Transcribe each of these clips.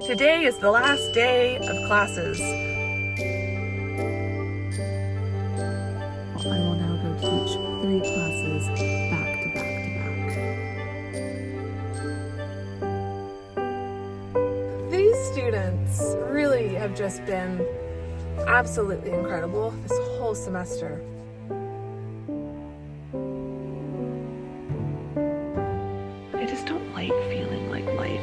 Today is the last day of classes. I will now go teach 3 classes back to back to back. These students really have just been absolutely incredible this whole semester. I just don't like feeling like life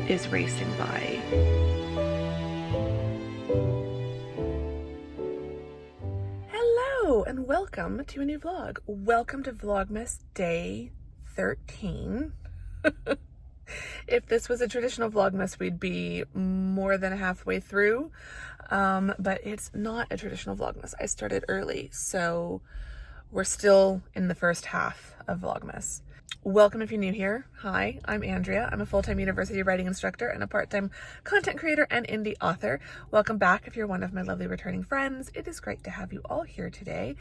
is racing by. Hello and welcome to a new vlog. Welcome to Vlogmas day 13. If this was a traditional Vlogmas, we'd be more than halfway through, but it's not a traditional Vlogmas. I started early, so we're still in the first half of Vlogmas. Welcome if you're new here. Hi, I'm Andrea. I'm a full-time university writing instructor and a part-time content creator and indie author. Welcome back if you're one of my lovely returning friends. It is great to have you all here today.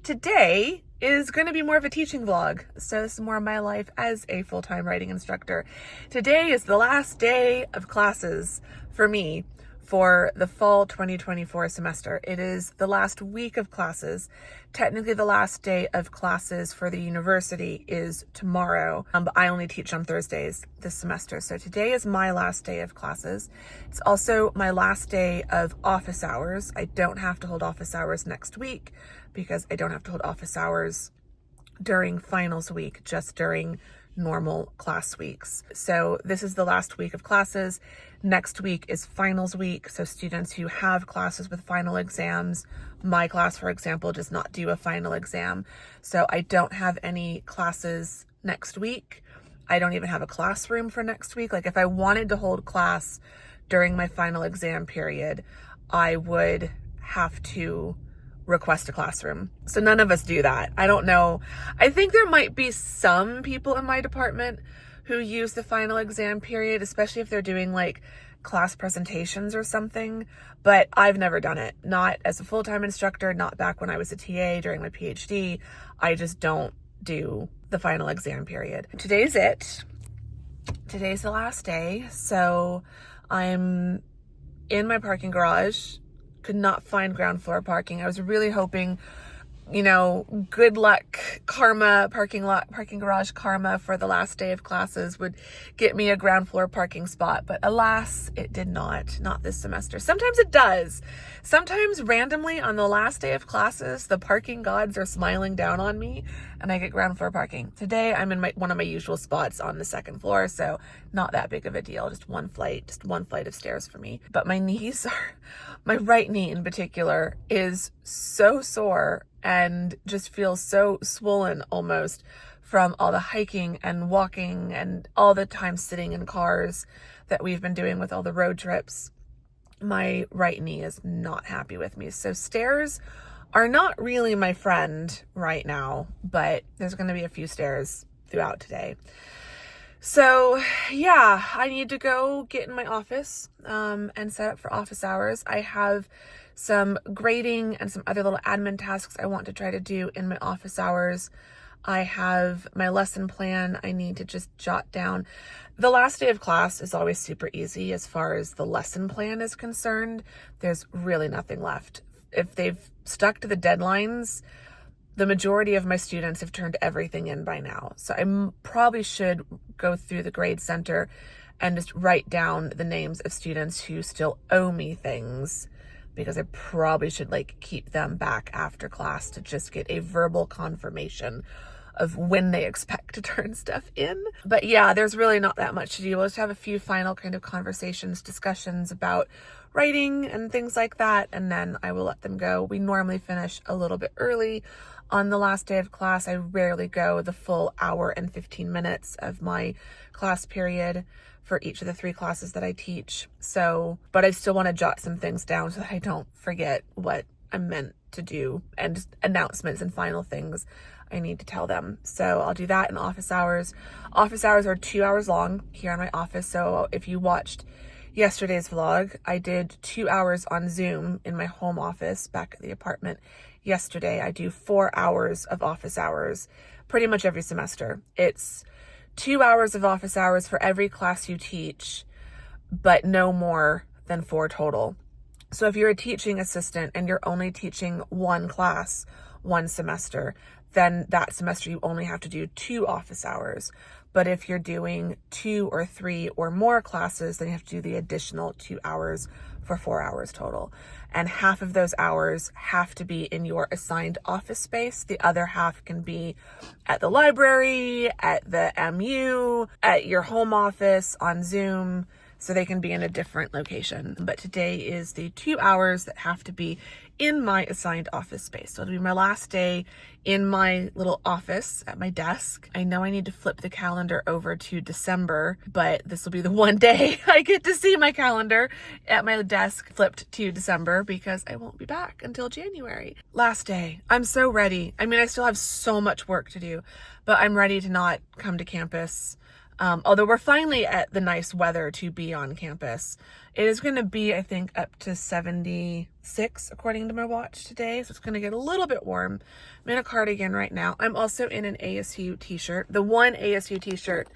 Today is going to be more of a teaching vlog. So this is more of my life as a full-time writing instructor. Today is the last day of classes for me for the fall 2024 semester. It is the last week of classes. Technically the last day of classes for the university is tomorrow, but I only teach on Thursdays this semester. So today is my last day of classes. It's also my last day of office hours. I don't have to hold office hours next week because I don't have to hold office hours during finals week, just during normal class weeks. So this is the last week of classes. Next week is finals week. So students who have classes with final exams, my class, for example, does not do a final exam. So I don't have any classes next week. I don't even have a classroom for next week. Like if I wanted to hold class during my final exam period, I would have to request a classroom. So none of us do that. I don't know. I think there might be some people in my department who use the final exam period, especially if they're doing like class presentations or something, but I've never done it. Not as a full-time instructor, not back when I was a TA during my PhD. I just don't do the final exam period. Today's it. Today's the last day. So I'm in my parking garage. Could not find ground floor parking. I was really hoping, you know, good luck karma, parking garage karma for the last day of classes would get me a ground floor parking spot. But alas, it did not this semester. Sometimes it does. Sometimes randomly on the last day of classes, the parking gods are smiling down on me and I get ground floor parking. Today, I'm in one of my usual spots on the second floor. So not that big of a deal. Just one flight of stairs for me. But my knees my right knee in particular is so sore and just feels so swollen almost from all the hiking and walking and all the time sitting in cars that we've been doing with all the road trips. My right knee is not happy with me. So stairs are not really my friend right now, but there's going to be a few stairs throughout today. So yeah, I need to go get in my office and set up for office hours. I have some grading and some other little admin tasks I want to try to do in my office hours. I have my lesson plan I need to just jot down. The last day of class is always super easy as far as the lesson plan is concerned. There's really nothing left. If they've stuck to the deadlines, the majority of my students have turned everything in by now. So I probably should go through the grade center and just write down the names of students who still owe me things, because I probably should like keep them back after class to just get a verbal confirmation of when they expect to turn stuff in. But yeah, there's really not that much to do. We'll just have a few final kind of conversations, discussions about writing and things like that, and then I will let them go. We normally finish a little bit early on the last day of class. I rarely go the full hour and 15 minutes of my class period for each of the 3 classes that I teach. So, but I still want to jot some things down so that I don't forget what I'm meant to do and just announcements and final things I need to tell them. So I'll do that in office hours. Office hours are 2 hours long here in my office. So if you watched yesterday's vlog, I did 2 hours on Zoom in my home office back at the apartment yesterday. I do 4 hours of office hours pretty much every semester. It's 2 hours of office hours for every class you teach, but no more than 4 total. So if you're a teaching assistant and you're only teaching one class one semester, then that semester you only have to do 2 office hours. But if you're doing 2 or 3 or more classes, then you have to do the additional 2 hours for 4 hours total. And half of those hours have to be in your assigned office space. The other half can be at the library, at the MU, at your home office, on Zoom. So they can be in a different location. But today is the 2 hours that have to be in my assigned office space. So it'll be my last day in my little office at my desk. I know I need to flip the calendar over to December, but this will be the one day I get to see my calendar at my desk flipped to December because I won't be back until January. Last day. I'm so ready. I mean, I still have so much work to do, but I'm ready to not come to campus. Although we're finally at the nice weather to be on campus. It is going to be, I think, up to 76 according to my watch today. So it's going to get a little bit warm. I'm in a cardigan right now. I'm also in an ASU t-shirt. The one ASU t-shirt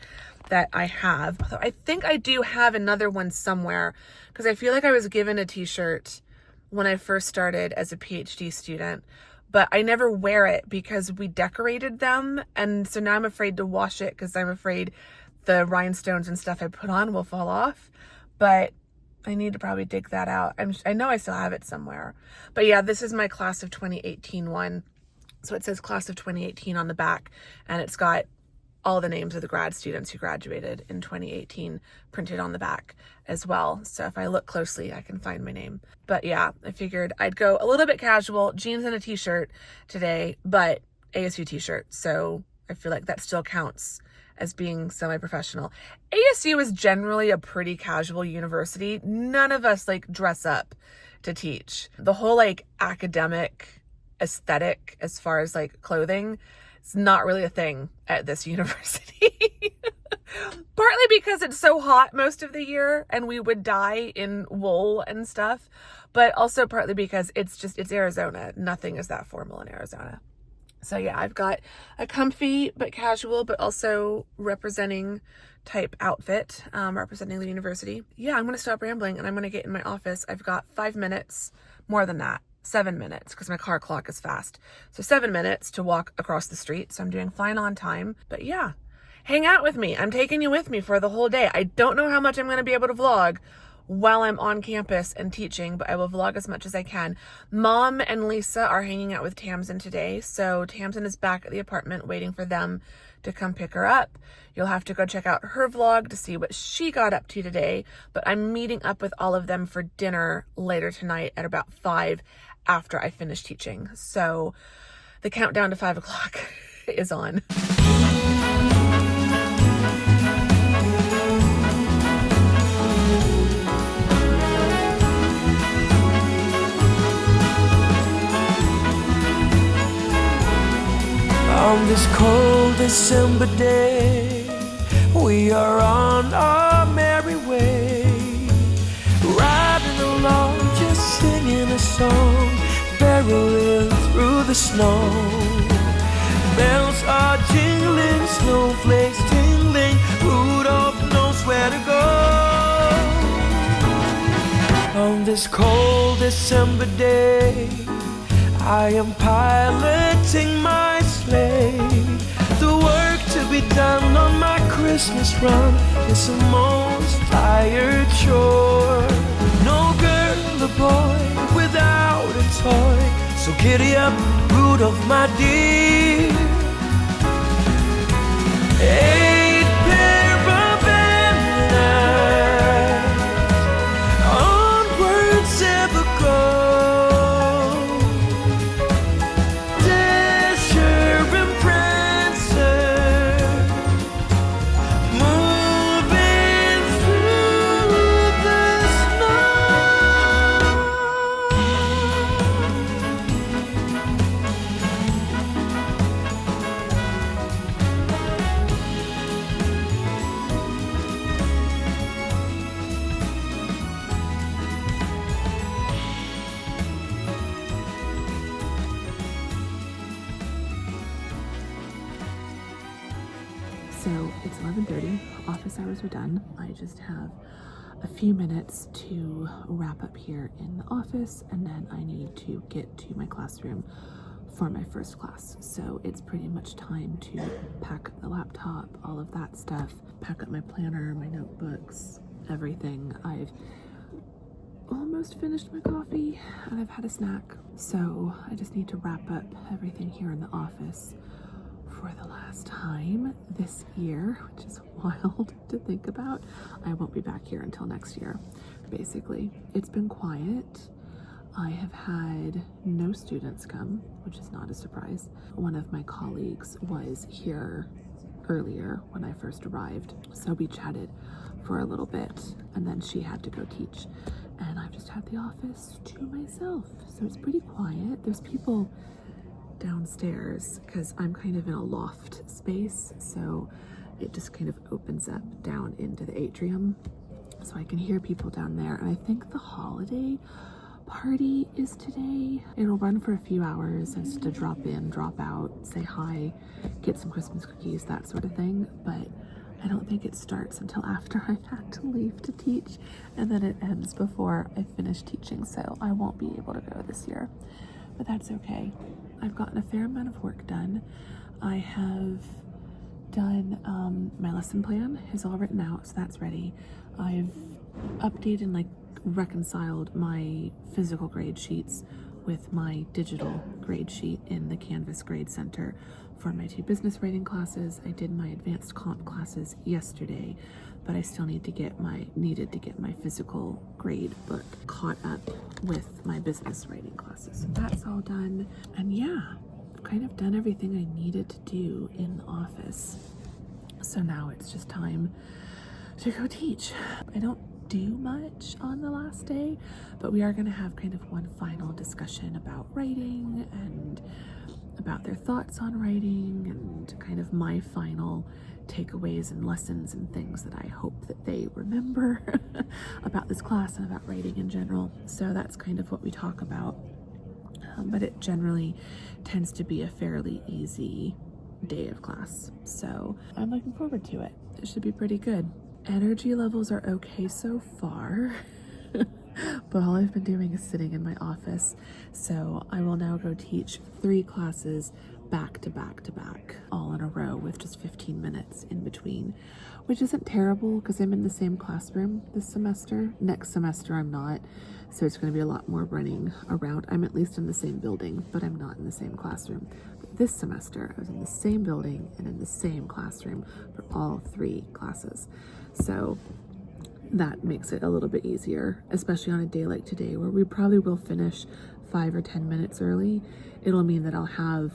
that I have. Although I think I do have another one somewhere because I feel like I was given a t-shirt when I first started as a PhD student. But I never wear it because we decorated them. And so now I'm afraid to wash it because I'm afraid the rhinestones and stuff I put on will fall off, but I need to probably dig that out. I know I still have it somewhere, but yeah, this is my class of 2018 one. So it says class of 2018 on the back, and it's got all the names of the grad students who graduated in 2018 printed on the back as well. So if I look closely, I can find my name. But yeah, I figured I'd go a little bit casual, jeans and a t-shirt today, but ASU t-shirt. So I feel like that still counts as being semi-professional. ASU is generally a pretty casual university. None of us like dress up to teach. The whole like academic aesthetic as far as like clothing, it's not really a thing at this university. Partly because it's so hot most of the year and we would die in wool and stuff, but also partly because it's Arizona. Nothing is that formal in Arizona. So yeah, I've got a comfy but casual but also representing type outfit, representing the university. Yeah, I'm going to stop rambling and I'm going to get in my office. I've got 5 minutes, more than that, 7 minutes because my car clock is fast. So 7 minutes to walk across the street. So I'm doing fine on time. But yeah, hang out with me. I'm taking you with me for the whole day. I don't know how much I'm going to be able to vlog while I'm on campus and teaching, but I will vlog as much as I can. Mom and Lisa are hanging out with Tamsin today, so Tamsin is back at the apartment waiting for them to come pick her up. You'll have to go check out her vlog to see what she got up to today, but I'm meeting up with all of them for dinner later tonight at about 5 after I finish teaching. So the countdown to 5 o'clock is on. On this cold December day, we are on our merry way, riding along, just singing a song, barreling through the snow. Bells are jingling, snowflakes tingling, Rudolph knows where to go. On this cold December day, I am piloting my sleigh. The work to be done on my Christmas run is the most tired chore. No girl or boy without a toy, so giddy up, Rudolph, my dear. 8 pair of antlers, onwards ever go. So it's 11:30, office hours are done. I just have a few minutes to wrap up here in the office, and then I need to get to my classroom for my first class. So it's pretty much time to pack up the laptop, all of that stuff, pack up my planner, my notebooks, everything. I've almost finished my coffee and I've had a snack. So I just need to wrap up everything here in the office for the last time this year, which is wild to think about. I won't be back here until next year, basically. It's been quiet. I have had no students come, which is not a surprise. One of my colleagues was here earlier when I first arrived, so we chatted for a little bit, and then she had to go teach, and I've just had the office to myself. So it's pretty quiet. There's people downstairs because I'm kind of in a loft space, so it just kind of opens up down into the atrium, so I can hear people down there. And I think the holiday party is today. It'll run for a few hours, and just to drop in, drop out, say hi, get some Christmas cookies, that sort of thing. But I don't think it starts until after I've had to leave to teach, and then it ends before I finish teaching, so I won't be able to go this year, but that's okay. I've gotten a fair amount of work done. I have done my lesson plan is all written out, so that's ready. I've updated and reconciled my physical grade sheets with my digital grade sheet in the Canvas Grade Center for my 2 business writing classes. I did my advanced comp classes yesterday, but I still needed to get my physical grade book caught up with my business writing classes. So that's all done. And yeah, I've kind of done everything I needed to do in the office. So now it's just time to go teach. I don't do much on the last day, but we are going to have kind of one final discussion about writing and about their thoughts on writing and kind of my final takeaways and lessons and things that I hope that they remember about this class and about writing in general. So that's kind of what we talk about, but it generally tends to be a fairly easy day of class, so I'm looking forward to it. It should be pretty good. Energy levels are okay so far, but all I've been doing is sitting in my office. So I will now go teach 3 classes back to back to back, all in a row with just 15 minutes in between, which isn't terrible because I'm in the same classroom this semester. Next semester I'm not, so it's going to be a lot more running around. I'm at least in the same building, but I'm not in the same classroom. But this semester I was in the same building and in the same classroom for all 3 classes. So that makes it a little bit easier, especially on a day like today where we probably will finish 5 or 10 minutes early. It'll mean that I'll have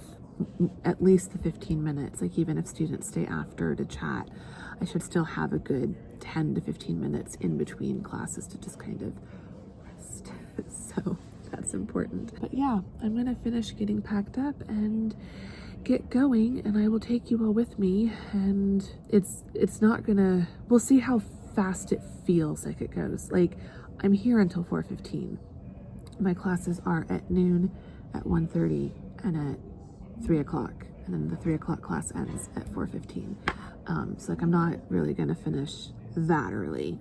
at least the 15 minutes, even if students stay after to chat, I should still have a good 10 to 15 minutes in between classes to just kind of rest. So that's important. But yeah, I'm gonna finish getting packed up and get going, and I will take you all with me. And it's not gonna, we'll see how fast it feels like it goes. I'm here until 4:15. My classes are at noon, at 1:30, and at 3 o'clock, and then the 3 o'clock class ends at 4:15. So I'm not really gonna finish that early.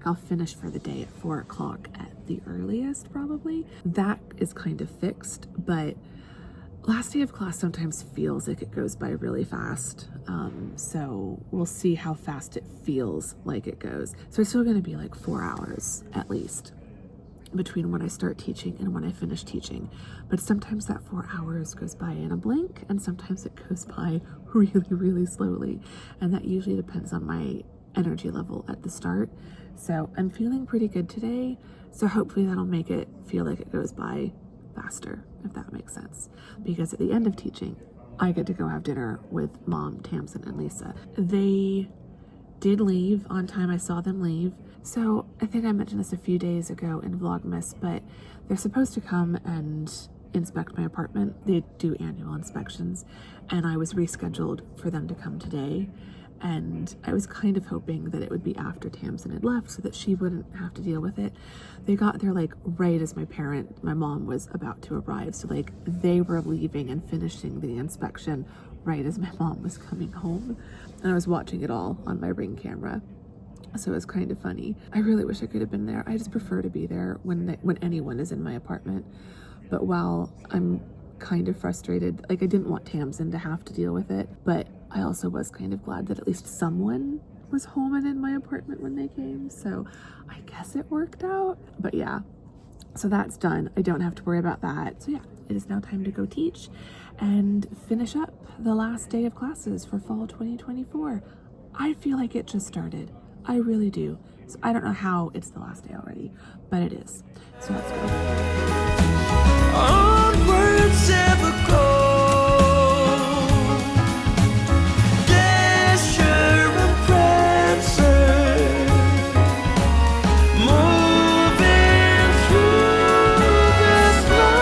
I'll finish for the day at 4 o'clock at the earliest, probably. That is kind of fixed, but last day of class sometimes feels like it goes by really fast. So we'll see how fast it feels like it goes. So it's still gonna be 4 hours at least between when I start teaching and when I finish teaching. But sometimes that 4 hours goes by in a blink, and sometimes it goes by really, really slowly. And that usually depends on my energy level at the start. So I'm feeling pretty good today. So hopefully that'll make it feel like it goes by faster, if that makes sense. Because at the end of teaching, I get to go have dinner with Mom, Tamsin, and Lisa. They did leave on time. I saw them leave. So I think I mentioned this a few days ago in Vlogmas, but they're supposed to come and inspect my apartment. They do annual inspections, and I was rescheduled for them to come today. And I was kind of hoping that it would be after Tamsin had left so that she wouldn't have to deal with it. They got there right as my mom was about to arrive. So they were leaving and finishing the inspection right as my mom was coming home. And I was watching it all on my Ring camera. So it was kind of funny. I really wish I could have been there. I just prefer to be there when anyone is in my apartment. But while I'm kind of frustrated, like I didn't want Tamsin to have to deal with it, but I also was kind of glad that at least someone was home and in my apartment when they came. So I guess it worked out. But yeah, so that's done. I don't have to worry about that. So yeah, it is now time to go teach and finish up the last day of classes for fall 2024. I feel like it just started. I really do. So I don't know how it's the last day already, but it is. So let's go. Onwards ever go. Dasher and Prancer, moving through the snow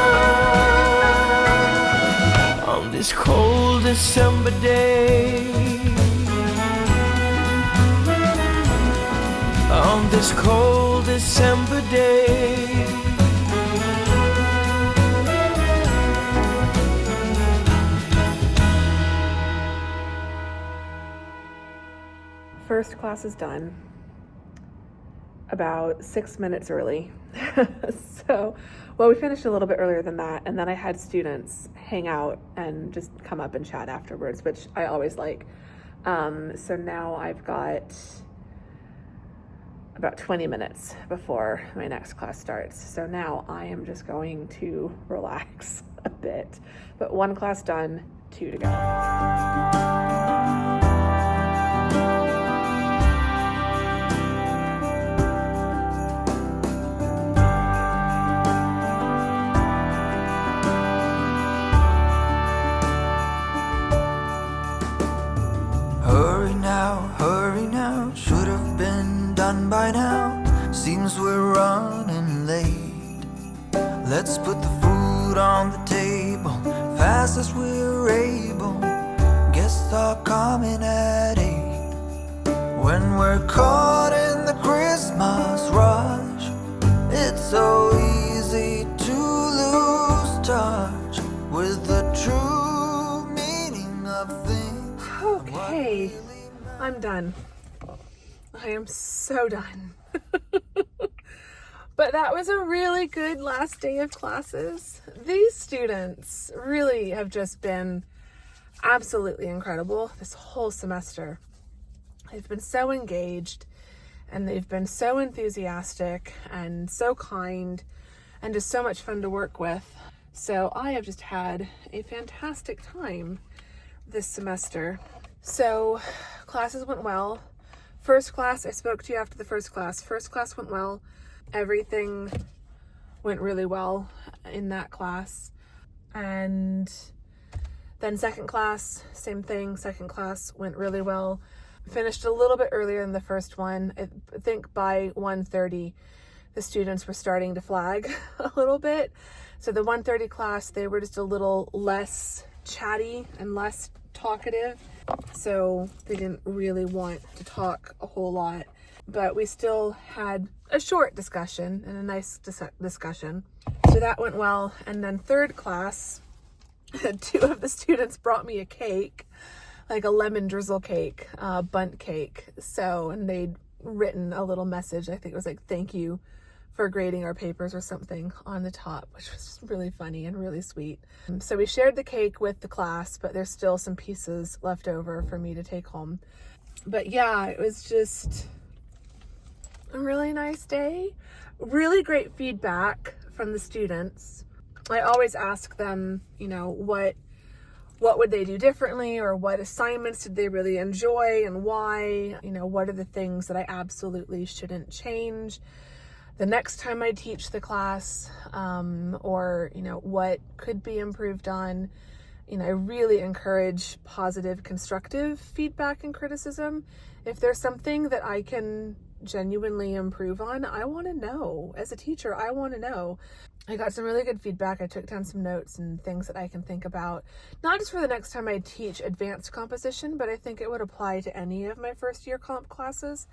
on this cold December day. On this cold December day. First class is done about 6 minutes early. So, well, we finished a little bit earlier than that, and then I had students hang out and just come up and chat afterwards, which I always like. So now I've got about 20 minutes before my next class starts. So now I am just going to relax a bit. But one class done, 2 to go. Hurry now, should have been done by now. Seems we're running late. Let's put the food on the table, fast as we're able. Guests are coming at 8. When we're caught in the Christmas rush, it's so easy to lose touch with the true meaning of things. Okay, I'm done. I am so done. But that was a really good last day of classes. These students really have just been absolutely incredible this whole semester. They've been so engaged and they've been so enthusiastic and so kind and just so much fun to work with. So I have just had a fantastic time this semester. So classes went well. First class, I spoke to you after the first class. First class went well. Everything went really well in that class. And then second class, same thing. Second class went really well. Finished a little bit earlier than the first one. I think by 1:30, the students were starting to flag a little bit. So the 1:30 class, they were just a little less chatty and less talkative. So they didn't really want to talk a whole lot. But we still had a short discussion and a nice discussion. So that went well. And then third class, 2 of the students brought me a cake, like a lemon drizzle cake, bundt cake. So, and they'd written a little message. I think it was like, thank you for grading our papers or something on the top, which was really funny and really sweet. So we shared the cake with the class, but there's still some pieces left over for me to take home. But yeah, it was just a really nice day. Really great feedback from the students. I always ask them, you know, what would they do differently, or what assignments did they really enjoy and why? You know, what are the things that I absolutely shouldn't change the next time I teach the class, or, you know, what could be improved on. You know, I really encourage positive, constructive feedback and criticism. If there's something that I can genuinely improve on, I want to know. As a teacher, I want to know. I got some really good feedback. I took down some notes and things that I can think about, not just for the next time I teach advanced composition, but I think it would apply to any of my first year comp classes.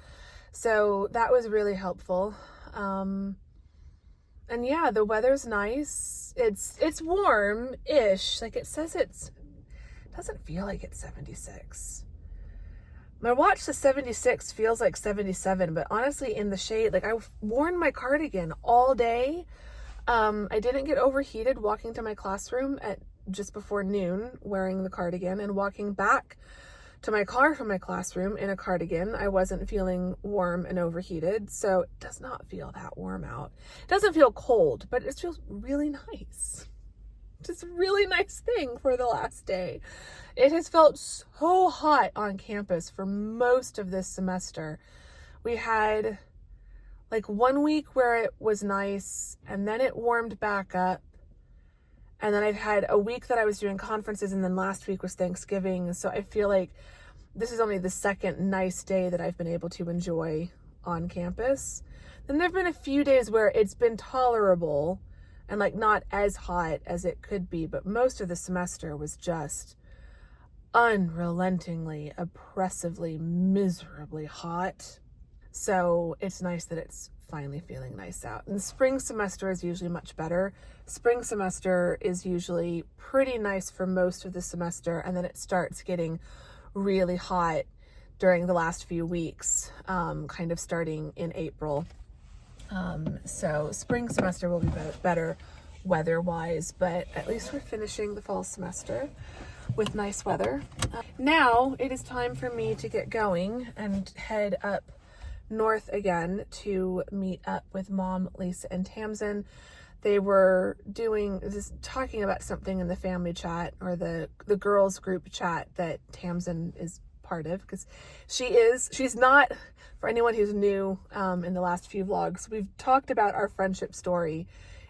So that was really helpful. And yeah, the weather's nice. It's warm-ish. Like it says, it doesn't feel like it's 76. My watch says 76, feels like 77, but honestly in the shade, like I've worn my cardigan all day. I didn't get overheated walking to my classroom at just before noon wearing the cardigan, and walking back to my car from my classroom in a cardigan. I wasn't feeling warm and overheated, so it does not feel that warm out. It doesn't feel cold, but it feels really nice. Just a really nice thing for the last day. It has felt so hot on campus for most of this semester. We had like 1 week where it was nice, and then it warmed back up. And then I've had a week that I was doing conferences, and then last week was Thanksgiving. So I feel like this is only the second nice day that I've been able to enjoy on campus. Then there've been a few days where it's been tolerable and like not as hot as it could be, but most of the semester was just unrelentingly, oppressively, miserably hot. So it's nice that it's finally feeling nice out. And the spring semester is usually much better. Spring semester is usually pretty nice for most of the semester, and then it starts getting really hot during the last few weeks, kind of starting in April. So spring semester will be better weather-wise, but at least we're finishing the fall semester with nice weather. Now it is time for me to get going and head up north again to meet up with Mom, Lisa, and Tamsin. They were talking about something in the family chat, or the girls group chat that Tamsin is part of, because she's not, for anyone who's new, in the last few vlogs, we've talked about our friendship story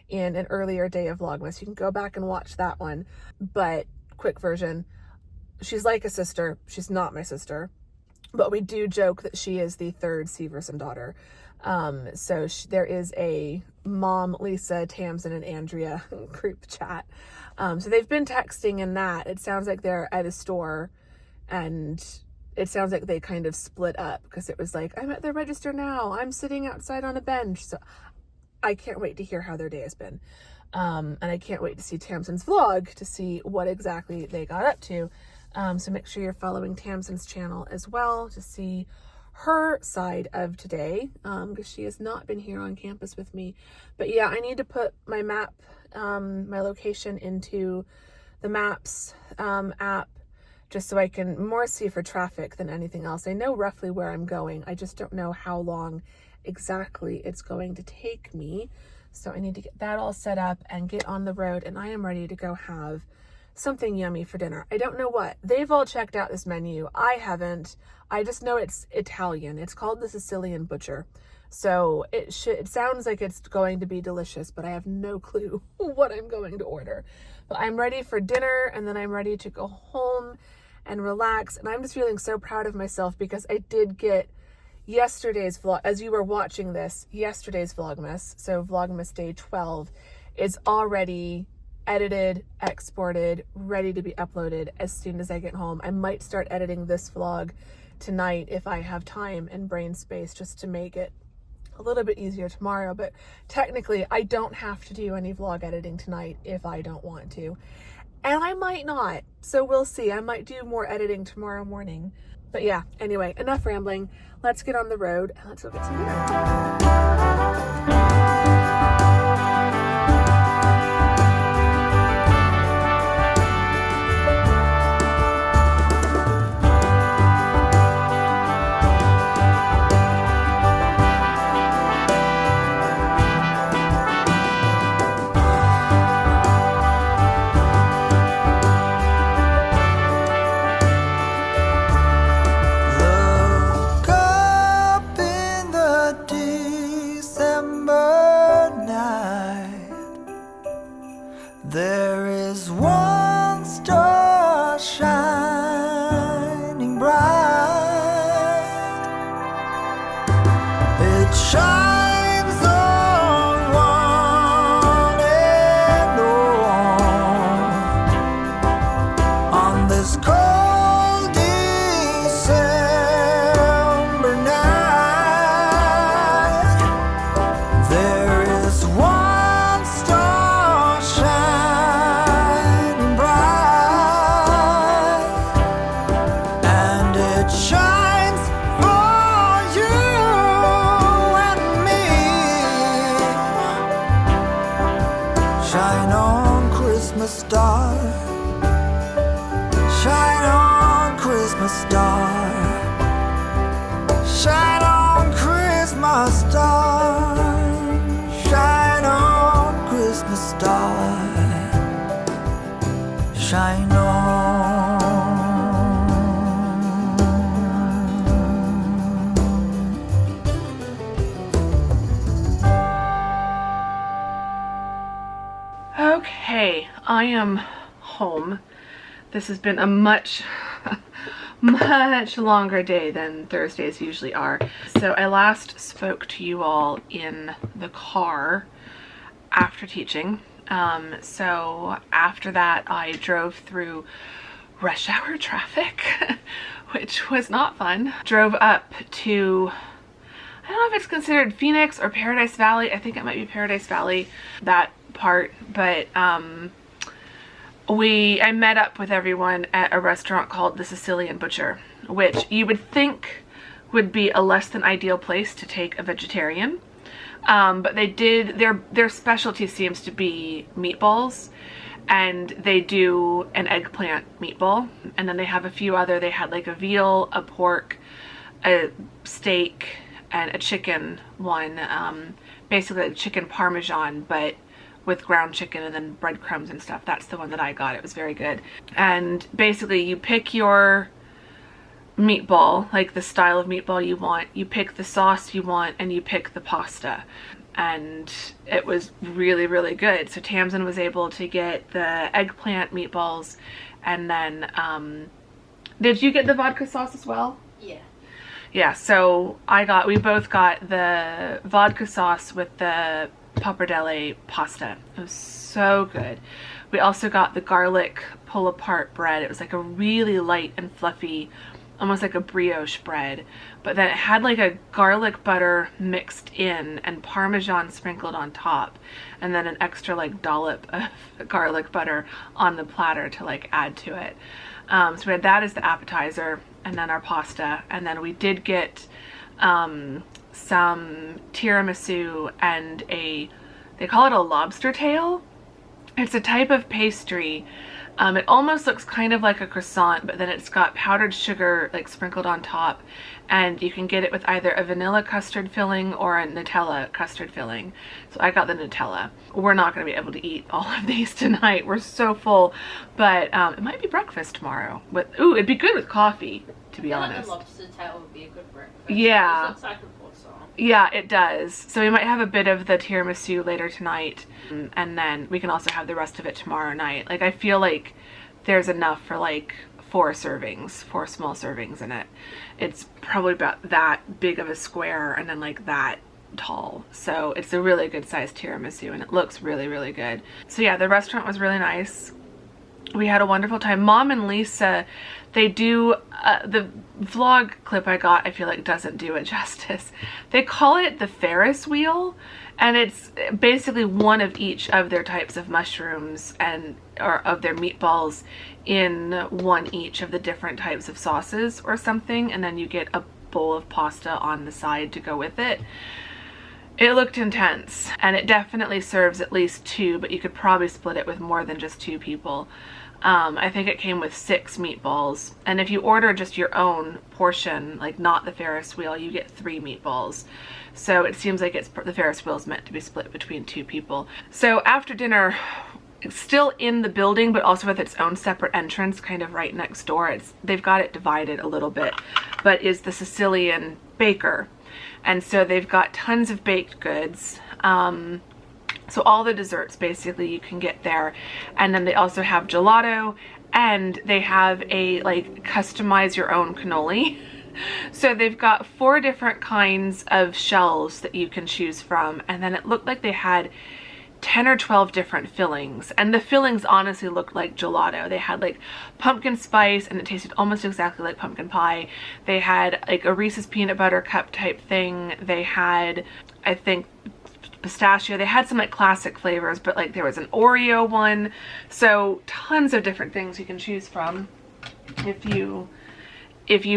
in an earlier day of Vlogmas. You can go back and watch that one, but quick version, she's like a sister. She's not my sister, but we do joke that she is the third Severson daughter. So there is a Mom, Lisa, Tamsin, and Andrea group chat. So they've been texting in that. It sounds like they're at a store, and it sounds like they kind of split up, because it was like, I'm at the register now, I'm sitting outside on a bench. So I can't wait to hear how their day has been. And I can't wait to see Tamsin's vlog to see what exactly they got up to. So make sure you're following Tamsin's channel as well to see her side of today, because she has not been here on campus with me. But yeah, I need to put my map, my location into the Maps app, just so I can more see for traffic than anything else. I know roughly where I'm going. I just don't know how long exactly it's going to take me. So I need to get that all set up and get on the road, and I am ready to go have something yummy for dinner. I don't know what. They've all checked out this menu. I haven't. I just know it's Italian. It's called the Sicilian Butcher. So it sounds like it's going to be delicious, but I have no clue what I'm going to order. But I'm ready for dinner, and then I'm ready to go home and relax. And I'm just feeling so proud of myself, because I did get yesterday's vlog, as you were watching this, yesterday's Vlogmas. So Vlogmas day 12 is already edited, exported, ready to be uploaded as soon as I get home. I might start editing this vlog tonight if I have time and brain space, just to make it a little bit easier tomorrow. But technically I don't have to do any vlog editing tonight if I don't want to, and I might not, so we'll see. I might do more editing tomorrow morning. But yeah, anyway, enough rambling. Let's get on the road and let's go get some dinner. There is one star shining bright. It shines on one and all on this cold December night. There is one shines Christmas star. Shine on, Christmas star. Shine on, Christmas star. Shine on, Christmas star. Shine on. Okay, I am home. This has been a much longer day than Thursdays usually are. So I last spoke to you all in the car after teaching. So after that I drove through rush hour traffic, which was not fun. Drove up to, I don't know if it's considered Phoenix or Paradise Valley. I think it might be Paradise Valley, that part, but I met up with everyone at a restaurant called the Sicilian Butcher, which you would think would be a less than ideal place to take a vegetarian, but they did, their specialty seems to be meatballs, and they do an eggplant meatball, and then they have a few other, they had like a veal, a pork, a steak, and a chicken one, basically like chicken parmesan, but with ground chicken and then breadcrumbs and stuff. That's the one that I got. It was very good. And basically you pick your meatball, like the style of meatball you want, you pick the sauce you want, and you pick the pasta. And it was really, really good. So Tamsin was able to get the eggplant meatballs, and then did you get the vodka sauce as well? Yeah. Yeah, so we both got the vodka sauce with the pappardelle pasta. It was so good. We also got the garlic pull apart bread. It was like a really light and fluffy, almost like a brioche bread, but then it had like a garlic butter mixed in and parmesan sprinkled on top, and then an extra like dollop of garlic butter on the platter to like add to it. So we had that as the appetizer, and then our pasta, and then we did get some tiramisu and they call it a lobster tail. It's a type of pastry. It almost looks kind of like a croissant, but then it's got powdered sugar like sprinkled on top, and you can get it with either a vanilla custard filling or a Nutella custard filling. So I got the Nutella. We're not going to be able to eat all of these tonight. We're so full, but it might be breakfast tomorrow. Ooh, it'd be good with coffee, to be honest. The lobster tail would be a good breakfast. Yeah. It looks like a croissant. Yeah, it does. So we might have a bit of the tiramisu later tonight, and then we can also have the rest of it tomorrow night. Like, I feel like there's enough for like 4 small servings in it. It's probably about that big of a square and then like that tall. So it's a really good sized tiramisu, and it looks really, really good. So yeah, the restaurant was really nice. We had a wonderful time. Mom and Lisa, they do, the vlog clip I got, I feel like doesn't do it justice. They call it the Ferris wheel, and it's basically one of each of their types of mushrooms or of their meatballs in one each of the different types of sauces or something, and then you get a bowl of pasta on the side to go with it. It looked intense, and it definitely serves at least 2, but you could probably split it with more than just 2 people. I think it came with 6 meatballs, and if you order just your own portion, like not the Ferris wheel, you get 3 meatballs. So it seems like the Ferris wheel is meant to be split between 2 people. So after dinner, it's still in the building, but also with its own separate entrance, kind of right next door. They've got it divided a little bit, but is the Sicilian baker. And so they've got tons of baked goods. So all the desserts basically you can get there. And then they also have gelato, and they have a like customize your own cannoli. So they've got 4 different kinds of shells that you can choose from. And then it looked like they had 10 or 12 different fillings, and the fillings honestly looked like gelato. They had like pumpkin spice, and it tasted almost exactly like pumpkin pie. They had like a Reese's peanut butter cup type thing. They had, I think, pistachio. They had some like classic flavors, but like there was an Oreo one. So tons of different things you can choose from if you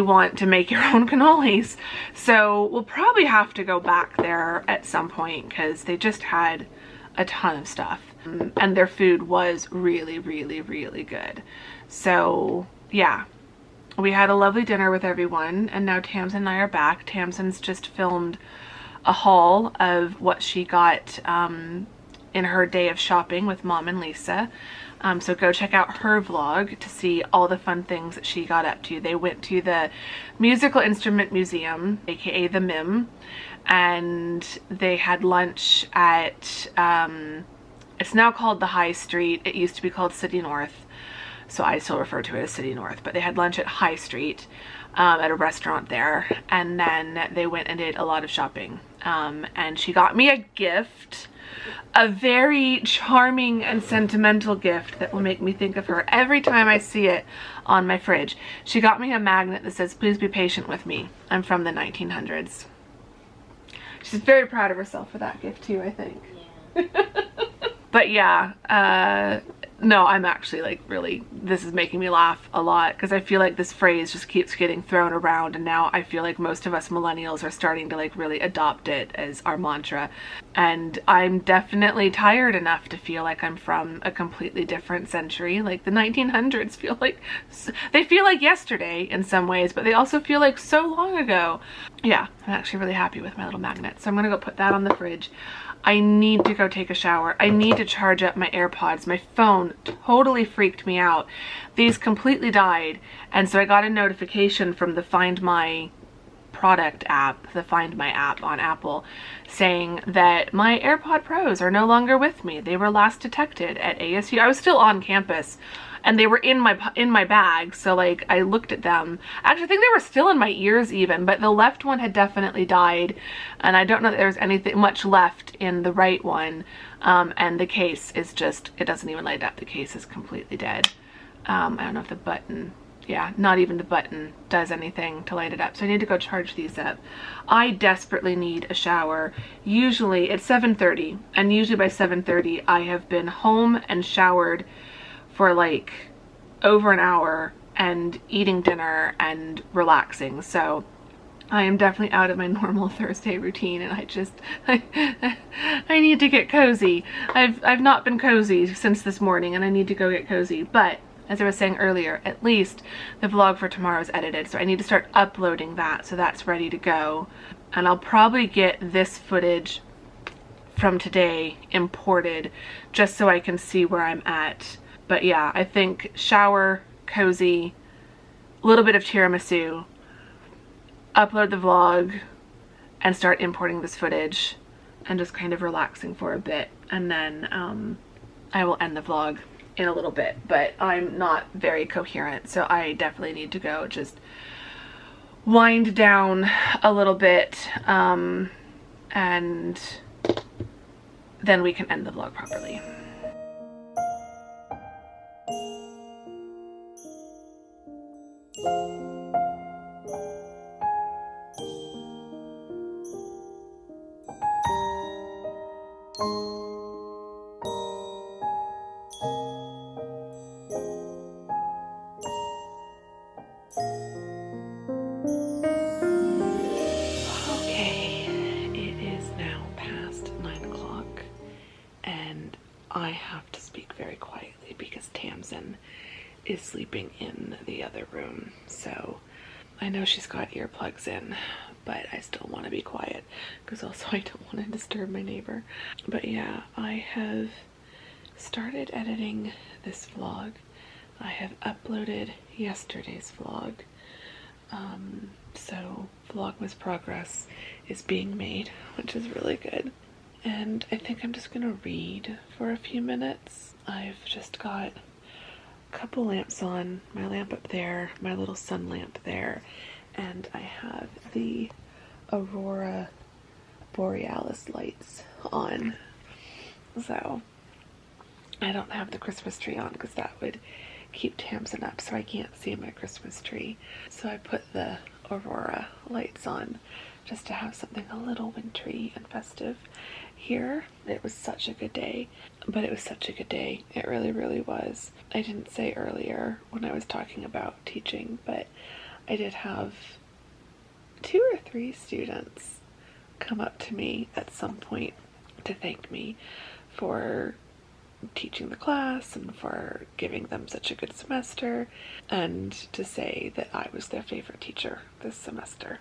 want to make your own cannolis. So we'll probably have to go back there at some point, because they just had a ton of stuff. And their food was really, really, really good. So yeah, we had a lovely dinner with everyone, and now Tamsin and I are back. Tamsin's just filmed a haul of what she got in her day of shopping with Mom and Lisa. So go check out her vlog to see all the fun things that she got up to. They went to the Musical Instrument Museum, aka the MIM, and they had lunch at, it's now called the High Street. It used to be called City North, so I still refer to it as City North, but they had lunch at High Street at a restaurant there, and then they went and did a lot of shopping. And she got me a gift, a very charming and sentimental gift that will make me think of her every time I see it on my fridge. She got me a magnet that says, "Please be patient with me. I'm from the 1900s." She's very proud of herself for that gift too, I think. Yeah. But yeah, no, I'm actually like really, this is making me laugh a lot because I feel like this phrase just keeps getting thrown around, and now I feel like most of us millennials are starting to like really adopt it as our mantra. And I'm definitely tired enough to feel like I'm from a completely different century. Like the 1900s feel like, they feel like yesterday in some ways, but they also feel like so long ago. Yeah, I'm actually really happy with my little magnet. So I'm gonna go put that on the fridge. I need to go take a shower. I need to charge up my AirPods. My phone totally freaked me out. These completely died, and so I got a notification from the Find My product app, the Find My app on Apple, saying that my AirPod Pros are no longer with me. They were last detected at ASU. I was still on campus, and they were in my bag, so like I looked at them. Actually, I think they were still in my ears even, but the left one had definitely died, and I don't know that there's anything much left in the right one. And the case is just, it doesn't even light up. The case is completely dead. I don't know if the button, yeah, not even the button does anything to light it up. So I need to go charge these up. I desperately need a shower. Usually it's 7:30, and usually by 7:30 I have been home and showered for like over an hour and eating dinner and relaxing. So I am definitely out of my normal Thursday routine, and I need to get cozy. I've not been cozy since this morning, and I need to go get cozy. But as I was saying earlier, at least the vlog for tomorrow is edited, so I need to start uploading that so that's ready to go. And I'll probably get this footage from today imported just so I can see where I'm at. But yeah, I think shower, cozy, a little bit of tiramisu, upload the vlog, and start importing this footage and just kind of relaxing for a bit. And then I will end the vlog in a little bit, but I'm not very coherent, so I definitely need to go just wind down a little bit, and then we can end the vlog properly. I have to speak very quietly because Tamsin is sleeping in the other room. So I know she's got earplugs in, but I still want to be quiet because also I don't want to disturb my neighbor. But yeah, I have started editing this vlog. I have uploaded yesterday's vlog. So Vlogmas progress is being made, which is really good. And I think I'm just gonna read for a few minutes. I've just got a couple lamps on, my lamp up there, my little sun lamp there, and I have the Aurora Borealis lights on. So I don't have the Christmas tree on because that would keep Tamsin up, so I can't see my Christmas tree. So I put the Aurora lights on just to have something a little wintry and festive. Here, it was such a good day, but it was such a good day. It really, really was. I didn't say earlier when I was talking about teaching, but I did have 2 or 3 students come up to me at some point to thank me for teaching the class and for giving them such a good semester, and to say that I was their favorite teacher this semester.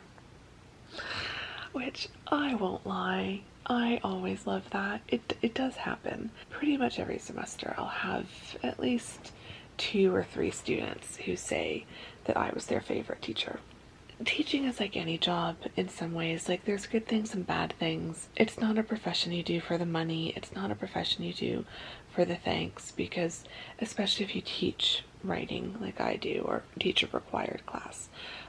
Which, I won't lie, I always love that. It does happen. Pretty much every semester I'll have at least 2 or 3 students who say that I was their favorite teacher. Teaching is like any job in some ways. Like, there's good things and bad things. It's not a profession you do for the money. It's not a profession you do for the thanks, because especially if you teach writing like I do, or teach a required class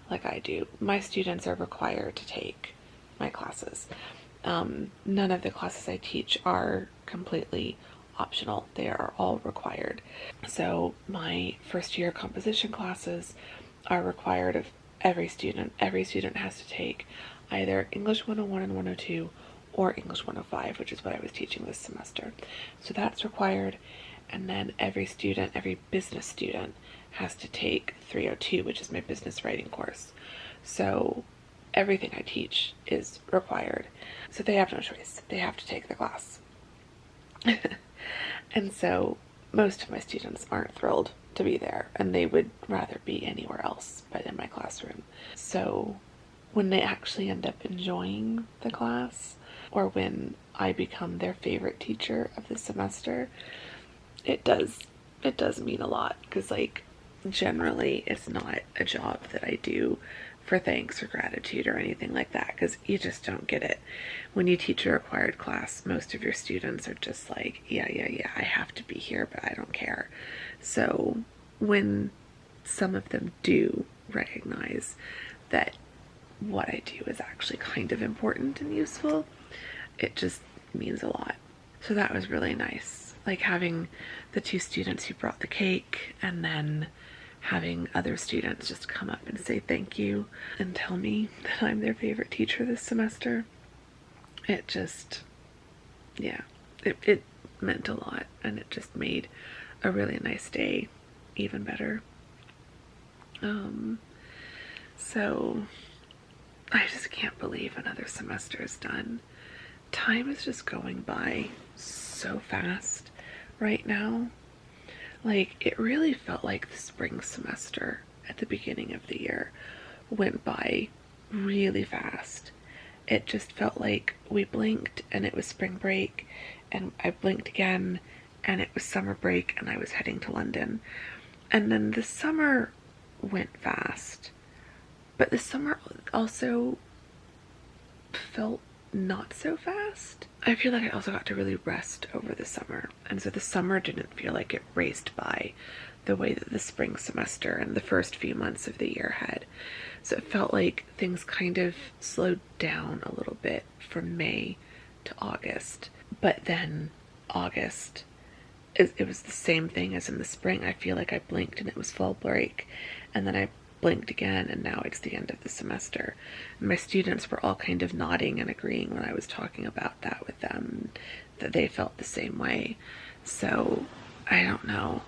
like I do, my students are required to take my classes. None of the classes I teach are completely optional. They are all required. So my first year composition classes are required of every student. Every student has to take either English 101 and 102 or English 105, which is what I was teaching this semester. So that's required. And then every student, every business student, has to take 302, which is my business writing course. So everything I teach is required. So they have no choice. They have to take the class. And so most of my students aren't thrilled to be there, and they would rather be anywhere else but in my classroom. So when they actually end up enjoying the class, or when I become their favorite teacher of the semester, it does mean a lot, because like generally it's not a job that I do for thanks or gratitude or anything like that, because you just don't get it. When you teach a required class, most of your students are just like, yeah, I have to be here, but I don't care. So when some of them do recognize that what I do is actually kind of important and useful, it just means a lot. So that was really nice. Like having the 2 students who brought the cake, and then having other students just come up and say thank you and tell me that I'm their favorite teacher this semester. It just, yeah, it meant a lot, and it just made a really nice day even better. So I just can't believe another semester is done. Time is just going by so fast right now. Like, it really felt like the spring semester at the beginning of the year went by really fast. It just felt like we blinked and it was spring break, and I blinked again and it was summer break and I was heading to London. And then the summer went fast, but the summer also felt not so fast. I feel like I also got to really rest over the summer, and so the summer didn't feel like it raced by the way that the spring semester and the first few months of the year had. So it felt like things kind of slowed down a little bit from May to August, but then August, it was the same thing as in the spring. I feel like I blinked and it was fall break, and then I blinked again and now it's the end of the semester. And my students were all kind of nodding and agreeing when I was talking about that with them, that they felt the same way. So I don't know,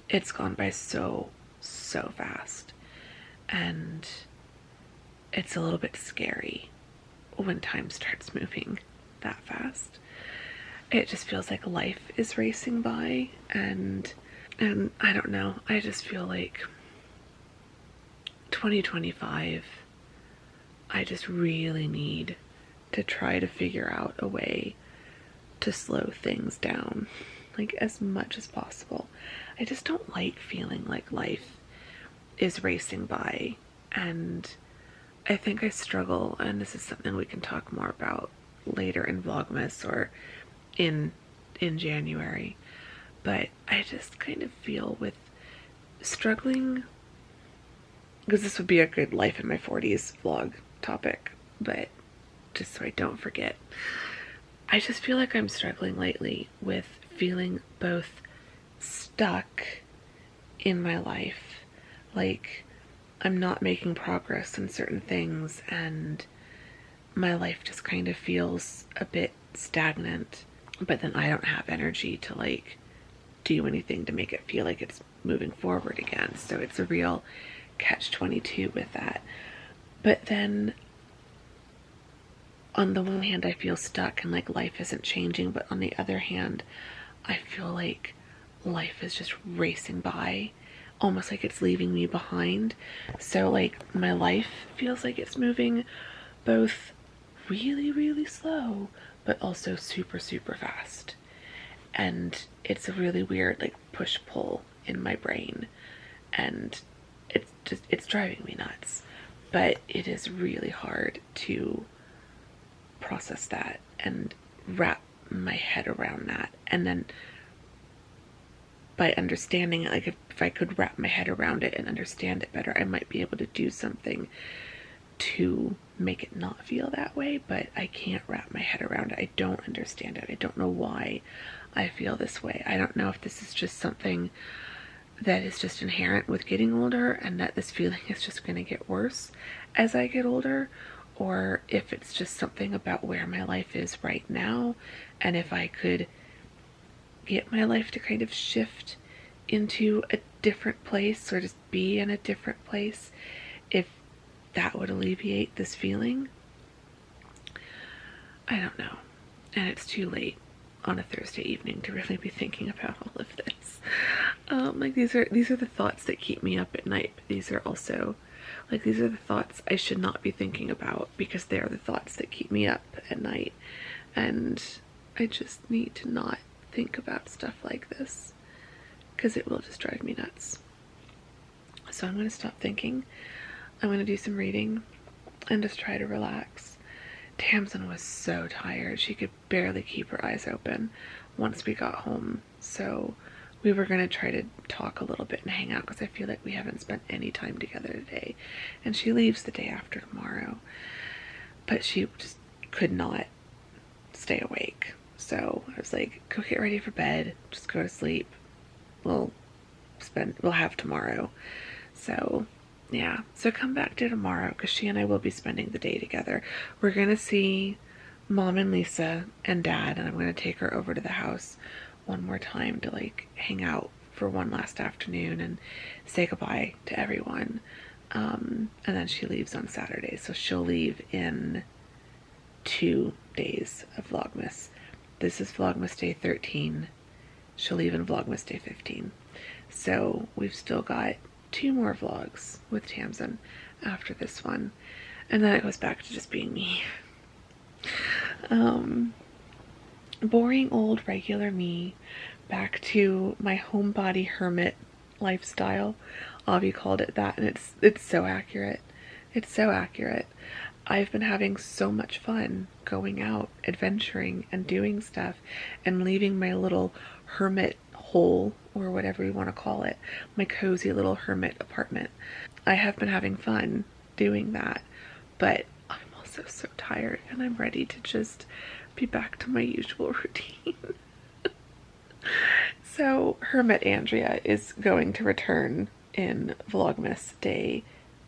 it's gone by so fast, and it's a little bit scary when time starts moving that fast. It just feels like life is racing by, and I don't know, I just feel like 2025, I just really need to try to figure out a way to slow things down, like as much as possible. I just don't like feeling like life is racing by, and I think I struggle, and this is something we can talk more about later in Vlogmas or in January, but I just kind of feel with struggling, because this would be a good life in my 40s vlog topic, but just so I don't forget, I just feel like I'm struggling lately with feeling both stuck in my life, like I'm not making progress in certain things, and my life just kind of feels a bit stagnant, but then I don't have energy to like do anything to make it feel like it's moving forward again. So it's a real catch-22 with that. But then on the one hand, I feel stuck and like life isn't changing, but on the other hand, I feel like life is just racing by, almost like it's leaving me behind. So like my life feels like it's moving both really, really slow, but also super, super fast. And it's a really weird like push-pull in my brain, and it's driving me nuts. But it is really hard to process that and wrap my head around that. And then by understanding it, like if I could wrap my head around it and understand it better, I might be able to do something to make it not feel that way. But I can't wrap my head around it. I don't understand it. I don't know why I feel this way. I don't know if this is just something that is just inherent with getting older, and that this feeling is just going to get worse as I get older, or if it's just something about where my life is right now, and if I could get my life to kind of shift into a different place, or just be in a different place, if that would alleviate this feeling. I don't know. And it's too late on a Thursday evening to really be thinking about all of this. Like these are the thoughts that keep me up at night, but these are also like, these are the thoughts I should not be thinking about, because they are the thoughts that keep me up at night. And I just need to not think about stuff like this, because it will just drive me nuts. So I'm going to stop thinking. I'm going to do some reading and just try to relax. Tamsin was so tired. She could barely keep her eyes open once we got home. So we were going to try to talk a little bit and hang out, because I feel like we haven't spent any time together today. And she leaves the day after tomorrow. But she just could not stay awake. So I was like, go get ready for bed. Just go to sleep. We'll have tomorrow. So yeah, so come back to tomorrow, because she and I will be spending the day together. We're going to see Mom and Lisa and Dad, and I'm going to take her over to the house one more time to like hang out for one last afternoon and say goodbye to everyone. And then she leaves on Saturday, so she'll leave in 2 days of Vlogmas. This is Vlogmas day 13. She'll leave in Vlogmas day 15. So we've still got 2 more vlogs with Tamsin after this one, and then it goes back to just being me. Boring old regular me, back to my homebody hermit lifestyle. Avi called it that, and it's so accurate. It's so accurate. I've been having so much fun going out, adventuring, and doing stuff, and leaving my little hermit hole, or whatever you want to call it, my cozy little hermit apartment. I have been having fun doing that, but I'm also so tired, and I'm ready to just be back to my usual routine. So Hermit Andrea is going to return in Vlogmas day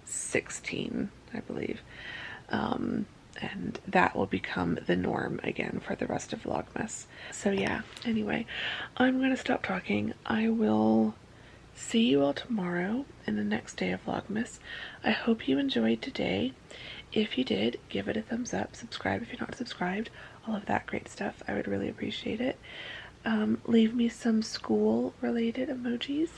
16, I believe. And that will become the norm again for the rest of Vlogmas. So yeah, anyway, I'm going to stop talking. I will see you all tomorrow in the next day of Vlogmas. I hope you enjoyed today. If you did, give it a thumbs up, subscribe if you're not subscribed, all of that great stuff. I would really appreciate it. Leave me some school related emojis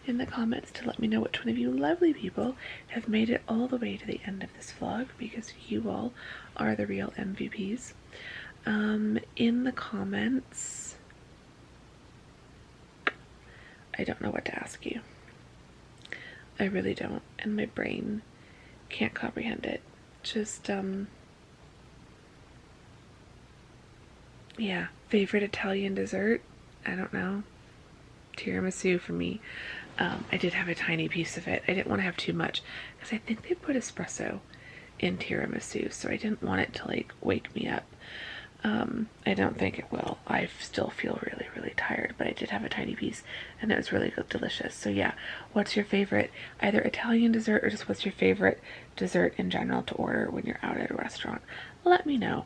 in the comments to let me know which one of you lovely people have made it all the way to the end of this vlog, because you all are the real MVPs. In the comments, I don't know what to ask you. I really don't, and my brain can't comprehend it. Just yeah, favorite Italian dessert? I don't know. Tiramisu for me. I did have a tiny piece of it. I didn't want to have too much, because I think they put espresso in tiramisu, so I didn't want it to like wake me up. I don't think it will. I still feel really, really tired, but I did have a tiny piece, and it was really delicious. So yeah, what's your favorite either Italian dessert, or just what's your favorite dessert in general to order when you're out at a restaurant? Let me know.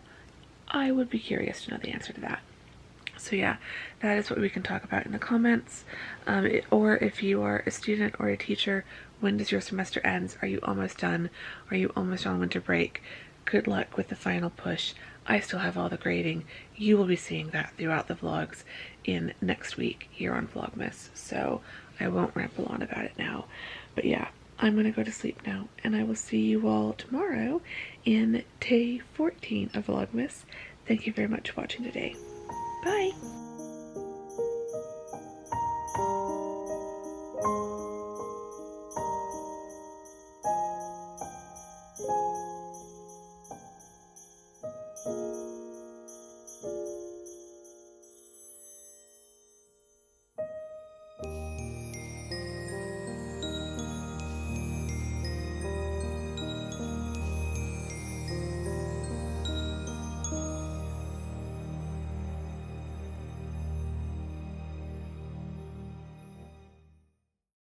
I would be curious to know the answer to that. So yeah, that is what we can talk about in the comments. Or if you are a student or a teacher, when does your semester end? Are you almost done? Are you almost on winter break? Good luck with the final push. I still have all the grading. You will be seeing that throughout the vlogs in next week here on Vlogmas, so I won't ramble on about it now. But yeah, I'm gonna go to sleep now, and I will see you all tomorrow in day 14 of Vlogmas. Thank you very much for watching today. Bye!